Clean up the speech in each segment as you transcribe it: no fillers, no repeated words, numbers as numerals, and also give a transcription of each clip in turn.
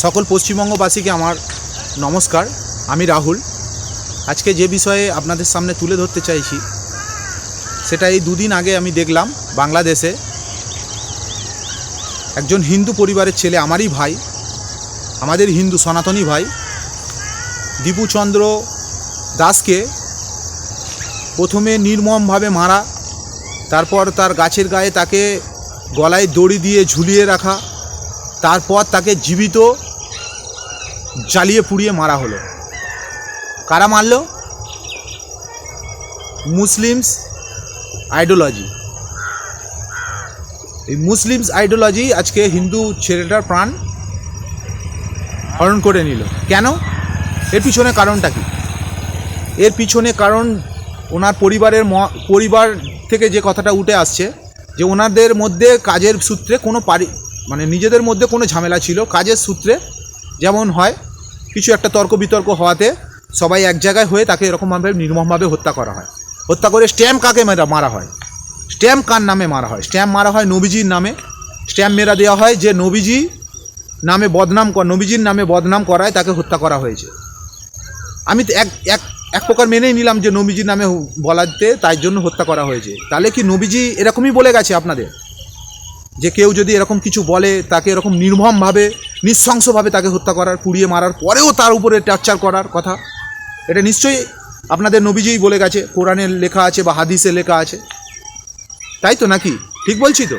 সকল পশ্চিমবঙ্গবাসীকে আমার নমস্কার। আমি রাহুল। আজকে যে বিষয়ে আপনাদের সামনে তুলে ধরতে চাইছি সেটা এই দুদিন আগে আমি দেখলাম বাংলাদেশে একজন হিন্দু পরিবারের ছেলে, আমারই ভাই, আমাদের হিন্দু সনাতনী ভাই দীপুচন্দ্র দাসকে প্রথমে নির্মমভাবে মারা, তারপর তার গাছের গায়ে তাকে গলায় দড়ি দিয়ে ঝুলিয়ে রাখা, তারপর তাকে জীবিত জ্বালিয়ে পুড়িয়ে মারা হলো। কারা মারল? Muslims ideology. এই মুসলিমস আইডিওলজি আজকে হিন্দু ছেলেটার প্রাণ হরণ করে নিল। কেন? এর পিছনে কারণটা কি? এর পিছনে কারণ ওনার পরিবার থেকে যে কথাটা উঠে আসছে যে ওনাদের মধ্যে কাজের সূত্রে কোনো নিজেদের মধ্যে কোনো ঝামেলা ছিল। কাজের সূত্রে যেমন হয়, কিছু একটা তর্ক বিতর্ক হওয়াতে সবাই এক জায়গায় হয়ে তাকে এরকমভাবে নির্মমভাবে হত্যা করা হয়। হত্যা করে স্ট্যাম্প কাকে মারা হয়? স্ট্যাম্প কার নামে মারা হয়? স্ট্যাম্প মারা হয় নবীজির নামে। স্ট্যাম্প মেরা দেওয়া হয় যে নবীজির নামে বদনাম করায় তাকে হত্যা করা হয়েছে। আমি এক প্রকার মেনেই নিলাম যে নবীজির নামে বলাতে তাই জন্য হত্যা করা হয়েছে। তাহলে কি নবীজি এরকমই বলে গেছে আপনাদের যে কেউ যদি এরকম কিছু বলে তাকে এরকম নির্মমভাবে নৃশংসভাবে তাকে হত্যা করার, পুড়িয়ে মারার পরেও তার উপরে টর্চার করার কথা? এটা নিশ্চয়ই আপনাদের নবীজিই বলে গেছে, কোরআনে লেখা আছে বা হাদিসে লেখা আছে, তাই তো নাকি? ঠিক বলছি তো?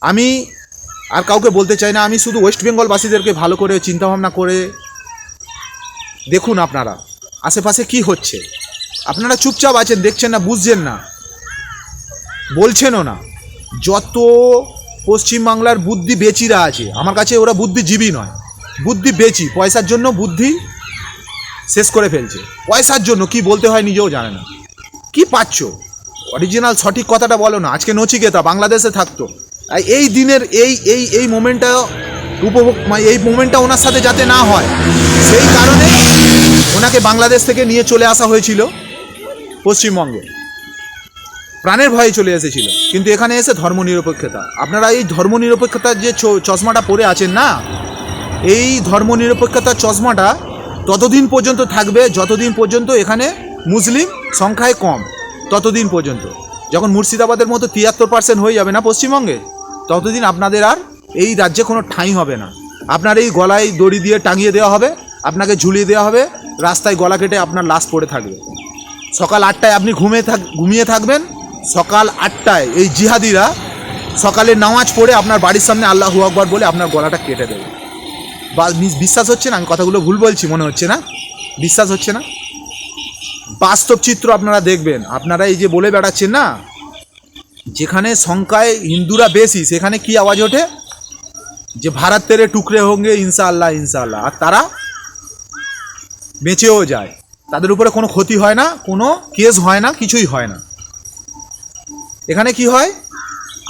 আমি আর কাউকে বলতে চাই না, আমি শুধু ওয়েস্ট বেঙ্গলবাসীদেরকে ভালো করে চিন্তাভাবনা করে দেখুন আপনারা আশেপাশে কি হচ্ছে। আপনারা চুপচাপ আছেন, দেখছেন না, বুঝছেন না, বলছেনও না। যত পশ্চিমবাংলার বুদ্ধি বেচিরা আছে, আমার কাছে ওরা বুদ্ধিজীবী নয়, বুদ্ধি বেচি। পয়সার জন্য বুদ্ধি শেষ করে ফেলছে। পয়সার জন্য কি বলতে হয় নিজেও জানে না। কি পাচ্ছ? অরিজিনাল সঠিক কথাটা বলো না। আজকে নচিকেতা বাংলাদেশে থাকতো, এই দিনের এই মোমেন্টটা উপভোগ, এই মোমেন্টটা ওনার সাথে যাতে না হয় সেই কারণে ওনাকে বাংলাদেশ থেকে নিয়ে চলে আসা হয়েছিল পশ্চিমবঙ্গে। প্রাণের ভয়ে চলে এসেছিল, কিন্তু এখানে এসে ধর্মনিরপেক্ষতা। আপনারা এই ধর্মনিরপেক্ষতার যে চশমাটা পরে আছেন না, এই ধর্মনিরপেক্ষতার চশমাটা ততদিন পর্যন্ত থাকবে যতদিন পর্যন্ত এখানে মুসলিম সংখ্যায় কম, ততদিন পর্যন্ত। যখন মুর্শিদাবাদের মতো 73% হয়ে যাবে না পশ্চিমবঙ্গে, ততদিন আপনাদের আর এই রাজ্যে কোনো ঠাঁই হবে না। আপনার এই গলায় দড়ি দিয়ে টাঙিয়ে দেওয়া হবে, আপনাকে ঝুলিয়ে দেওয়া হবে, রাস্তায় গলা কেটে আপনার লাশ পড়ে থাকবে। সকাল 8টায় আপনি ঘুমিয়ে থাকবেন, সকাল 8টায় এই জিহাদিরা সকালে নামাজ পড়ে আপনার বাড়ির সামনে আল্লাহু আকবার বলে আপনার গলাটা কেটে দেবে। বিশ্বাস হচ্ছে না? আমি কথাগুলো ভুল বলছি মনে হচ্ছে না? বিশ্বাস হচ্ছে না? বাস্তব চিত্র আপনারা দেখবেন। আপনারা এই যে বলে বেড়াচ্ছেন না, যেখানে সংখ্যায় হিন্দুরা বেশি সেখানে কি আওয়াজ ওঠে? যে ভারত তেরে টুকরে হোঙ্গে ইনশাআল্লাহ ইনশাআল্লাহ। আর তারা বেঁচেও যায়, তাদের উপরে কোনো ক্ষতি হয় না, কোনো কেস হয় না, কিছুই হয় না। এখানে কি হয়?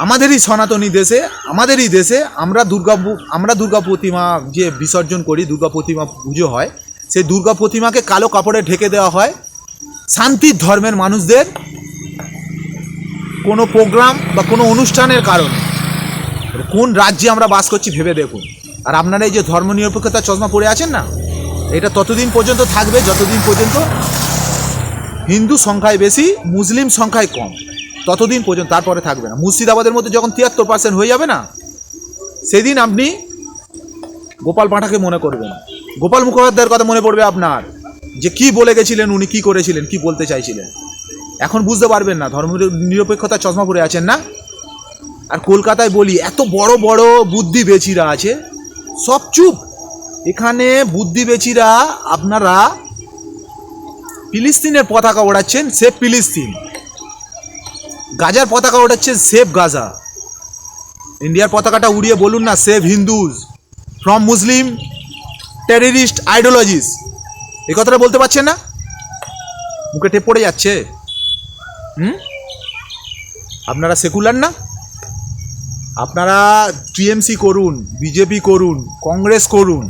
আমাদেরই সনাতনী দেশে, আমাদেরই দেশে আমরা দুর্গা প্রতিমা যে বিসর্জন করি, দুর্গা প্রতিমা পুজো হয়, সেই দুর্গা প্রতিমাকে কালো কাপড়ে ঢেকে দেওয়া হয় শান্তির ধর্মের মানুষদের কোনো প্রোগ্রাম বা কোনো অনুষ্ঠানের কারণে। কোন রাজ্যে আমরা বাস করছি ভেবে দেখুন। আর আপনারা এই যে ধর্মনিরপেক্ষতার চশমা পরে আছেন না, এটা ততদিন পর্যন্ত থাকবে যতদিন পর্যন্ত হিন্দু সংখ্যায় বেশি, মুসলিম সংখ্যায় কম, ততদিন পর্যন্ত। তারপরে থাকবে না। মুর্শিদাবাদের মধ্যে যখন 73% হয়ে যাবে না, সেদিন আপনি গোপাল পাঁঠাকে মনে করবেন, গোপাল মুখোপাধ্যায়ের কথা মনে পড়বে আপনার, যে কি বলে গেছিলেন, উনি কি করেছিলেন, কি বলতে চাইছিলেন। এখন বুঝতে পারবেন না, ধর্ম নিরপেক্ষতার চশমা পরে আছেন না। আর কলকাতায় বলি, এত বড় বড় বুদ্ধি বেচিরা আছে, সব চুপ। এখানে বুদ্ধি বেচিরা আপনারা ফিলিস্তিনের পতাকা ওড়াচ্ছেন, সেফ ফিলিস্তিন। গাজার পতাকা ওড়াচ্ছেন, সেফ গাজা। ইন্ডিয়ার পতাকাটা উড়িয়ে বলুন না, save Hindus from Muslim terrorist ideologies. এই কথাটা বলতে পারছেন না? মুখে টেপ পড়ে যাচ্ছে। আপনারা সেকুলার না? আপনারা টিএমসি করুন, বিজেপি করুন, কংগ্রেস করুন,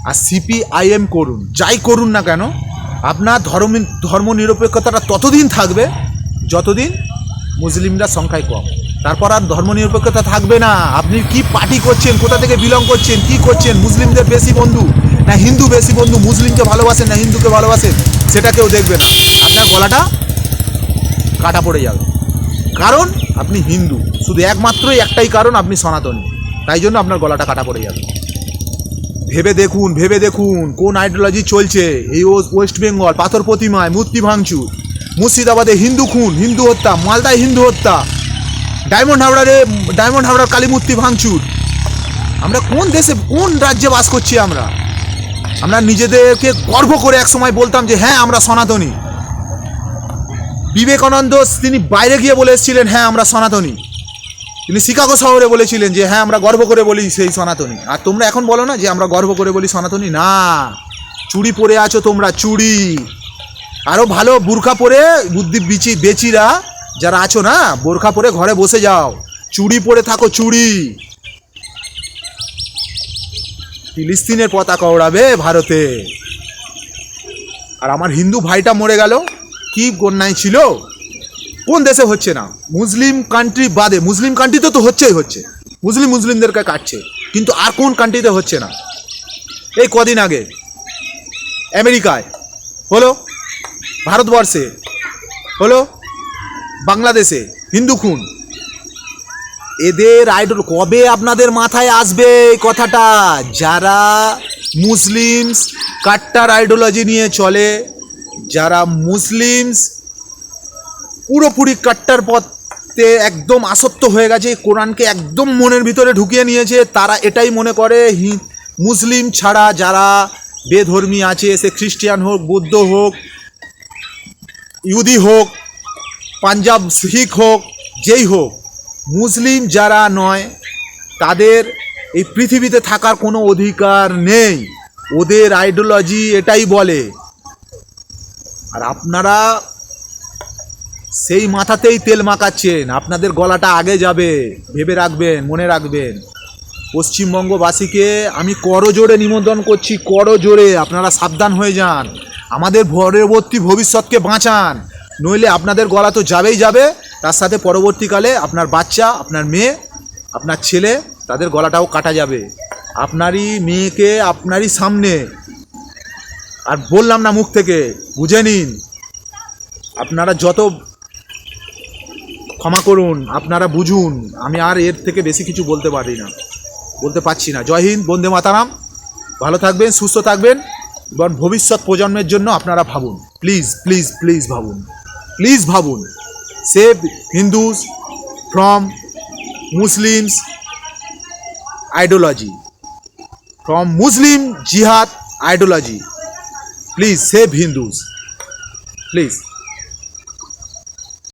আর সিপিআইএম করুন, যাই করুন না কেন, আপনার ধর্মনিরপেক্ষতাটা ততদিন থাকবে যতদিন মুসলিমরা সংখ্যায় কম। তারপর আর ধর্মনিরপেক্ষতা থাকবে না। আপনি কি পার্টি করছেন, কোথা থেকে বিলং করছেন, কি করছেন, মুসলিমদের বেশি বন্ধু না হিন্দু বেশি বন্ধু, মুসলিমকে ভালোবাসেন না হিন্দুকে ভালোবাসেন, সেটা কেউ দেখবে না। আপনার গলাটা কাটা পড়ে যাবে, কারণ আপনি হিন্দু। শুধু একমাত্রই একটাই কারণ, আপনি সনাতনী, তাই জন্য আপনার গলাটা কাটা পড়ে যাবে। ভেবে দেখুন কোন আইডিওলজি চলছে। এই ওয়েস্ট বেঙ্গল পাথর প্রতিমায় মূর্তি ভাঙচুর, মুর্শিদাবাদে হিন্দু খুন, হিন্দু হত্যা, মালদায় হিন্দু হত্যা, ডায়মন্ড হাবড়ার কালী মূর্তি ভাঙচুর। আমরা কোন দেশে, কোন রাজ্যে বাস করছি? আমরা নিজেদেরকে গর্ব করে এক সময় বলতাম যে হ্যাঁ আমরা সনাতনী। বিবেকানন্দ তিনি বাইরে গিয়ে বলে এসেছিলেন হ্যাঁ আমরা সনাতনী। তিনি শিকাগো শহরে বলেছিলেন যে হ্যাঁ আমরা গর্ব করে বলি সেই সনাতনী। আর তোমরা এখন বলো না যে আমরা গর্ব করে বলি সনাতনী। না, চুড়ি পরে আছো তোমরা, চুড়ি। আরও ভালো বোরখা পরে বুদ্ধি বেচিরা যারা আছো না, বোরখা পরে ঘরে বসে যাও, চুড়ি পরে থাকো, চুড়ি। ফিলিস্তিনের পতাকা ওড়াবে ভারতে। আর আমার হিন্দু ভাইটা মরে গেল, কি গন্যায় ছিল? কোন দেশে হচ্ছে না? মুসলিম কান্ট্রি বাদে, মুসলিম কান্ট্রিতে তো হচ্ছে, মুসলিমদেরকে কাটছে, কিন্তু আর কোন কান্ট্রিতে হচ্ছে না? এই কদিন আগে আমেরিকায় হলো, ভারতবর্ষে হলো, বাংলাদেশে হিন্দু খুন। এদের আইডল কবে আপনাদের মাথায় আসবে এই কথাটা? যারা মুসলিমস কাট্টার আইডিওলজি নিয়ে চলে, যারা মুসলিমস পুরোপুরি কাট্টার পথে একদম আসক্ত হয়ে গেছে, কোরআনকে একদম মনের ভিতরে ঢুকিয়ে নিয়েছে, তারা এটাই মনে করে মুসলিম ছাড়া যারা বেধর্মী আছে, সে খ্রিস্টান হোক, বৌদ্ধ হোক, ইহুদি হোক, পাঞ্জাব শিখ হোক, যেই হোক, মুসলিম যারা নয় তাদের এই পৃথিবীতে থাকার কোনো অধিকার নেই। ওদের আইডিওলজি এটাই বলে। আর আপনারা সেই মাথাতেই তেল মাখাচ্ছেন, আপনাদের গলাটা আগে যাবে, ভেবে রাখবেন, মনে রাখবেন। পশ্চিমবঙ্গবাসীকে আমি করজোড়ে নিমন্ত্রণ করছি, করজোড়ে আপনারা সাবধান হয়ে যান, আমাদের পরবর্তী ভবিষ্যৎকে বাঁচান, নইলে আপনাদের গলা তো যাবেই যাবে, তার সাথে পরবর্তীকালে আপনার বাচ্চা, আপনার মেয়ে, আপনার ছেলে, তাদের গলাটাও কাটা যাবে। আপনারই মেয়েকে আপনারই সামনে, আর বললাম না মুখ থেকে, বুঝে নিন। আপনারা যত ক্ষমা করুন, আপনারা বুঝুন, আমি আর এর থেকে বেশি কিছু বলতে পারছি না। জয় হিন্দ, বন্দে মাতারাম। ভালো থাকবেন, সুস্থ থাকবেন, এবং ভবিষ্যৎ প্রজন্মের জন্য আপনারা ভাবুন, প্লিজ প্লিজ প্লিজ ভাবুন, প্লিজ ভাবুন। Save Hindus from Muslims ideology, from Muslim জিহাদ ideology. Please save Hindus, please.